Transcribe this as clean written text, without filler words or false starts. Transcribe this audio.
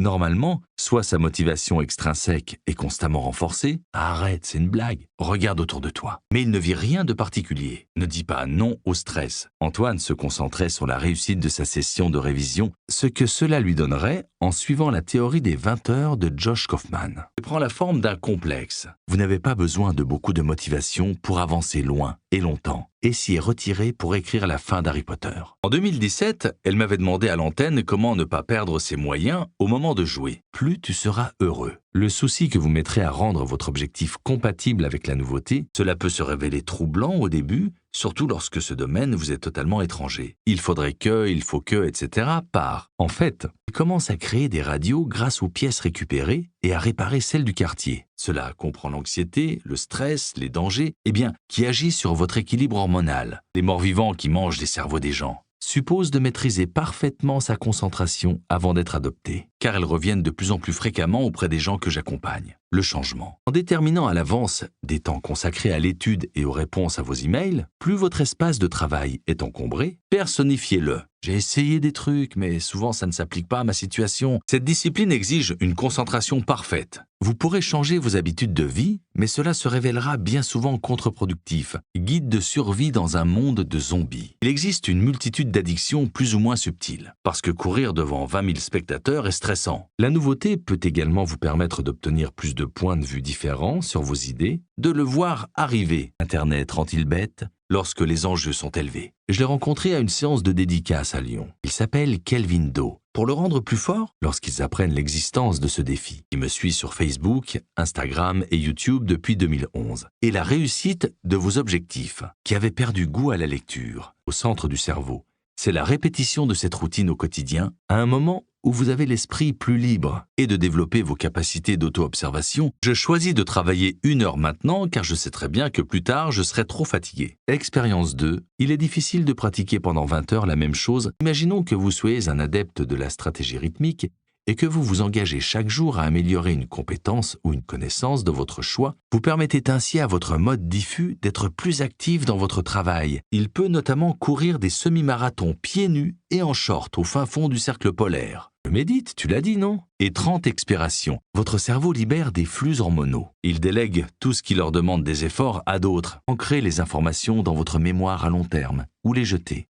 Normalement, soit sa motivation extrinsèque est constamment renforcée, arrête, c'est une blague, regarde autour de toi. Mais il ne vit rien de particulier, ne dit pas non au stress. Antoine se concentrait sur la réussite de sa session de révision, ce que cela lui donnerait en suivant la théorie des 20 heures de Josh Kaufman. Il prend la forme d'un complexe. Vous n'avez pas besoin de beaucoup de motivation pour avancer loin et longtemps, et s'y est retiré pour écrire la fin d'Harry Potter. En 2017, elle m'avait demandé à l'antenne comment ne pas perdre ses moyens au moment de jouer. Plus tu seras heureux. Le souci que vous mettrez à rendre votre objectif compatible avec la nouveauté, cela peut se révéler troublant au début, surtout lorsque ce domaine vous est totalement étranger. Il faudrait que, il faut que, etc. part. En fait, il commence à créer des radios grâce aux pièces récupérées et à réparer celles du quartier. Cela comprend l'anxiété, le stress, les dangers, qui agissent sur votre équilibre hormonal. Les morts-vivants qui mangent les cerveaux des gens suppose de maîtriser parfaitement sa concentration avant d'être adoptée, car elles reviennent de plus en plus fréquemment auprès des gens que j'accompagne. Le changement. En déterminant à l'avance des temps consacrés à l'étude et aux réponses à vos emails, plus votre espace de travail est encombré, personnifiez-le. J'ai essayé des trucs, mais souvent ça ne s'applique pas à ma situation. Cette discipline exige une concentration parfaite. Vous pourrez changer vos habitudes de vie, mais cela se révélera bien souvent contre-productif, guide de survie dans un monde de zombies. Il existe une multitude d'addictions plus ou moins subtiles, parce que courir devant 20 000 spectateurs est stressant. La nouveauté peut également vous permettre d'obtenir plus de points de vue différents sur vos idées, de le voir arriver. Internet rend-il bête lorsque les enjeux sont élevés? Je l'ai rencontré à une séance de dédicace à Lyon. Il s'appelle Kelvin Do. Pour le rendre plus fort, lorsqu'ils apprennent l'existence de ce défi, il me suit sur Facebook, Instagram et YouTube depuis 2011. Et la réussite de vos objectifs, qui avaient perdu goût à la lecture, au centre du cerveau. C'est la répétition de cette routine au quotidien, à un moment où vous avez l'esprit plus libre et de développer vos capacités d'auto-observation. Je choisis de travailler 1 heure maintenant car je sais très bien que plus tard, je serai trop fatigué. Expérience 2. Il est difficile de pratiquer pendant 20 heures la même chose. Imaginons que vous soyez un adepte de la stratégie rythmique et que vous vous engagez chaque jour à améliorer une compétence ou une connaissance de votre choix. Vous permettez ainsi à votre mode diffus d'être plus actif dans votre travail. Il peut notamment courir des semi-marathons pieds nus et en short au fin fond du cercle polaire. Je médite, tu l'as dit, non? Et 30 expirations. Votre cerveau libère des flux hormonaux. Il délègue tout ce qui leur demande des efforts à d'autres. Ancrez les informations dans votre mémoire à long terme ou les jeter.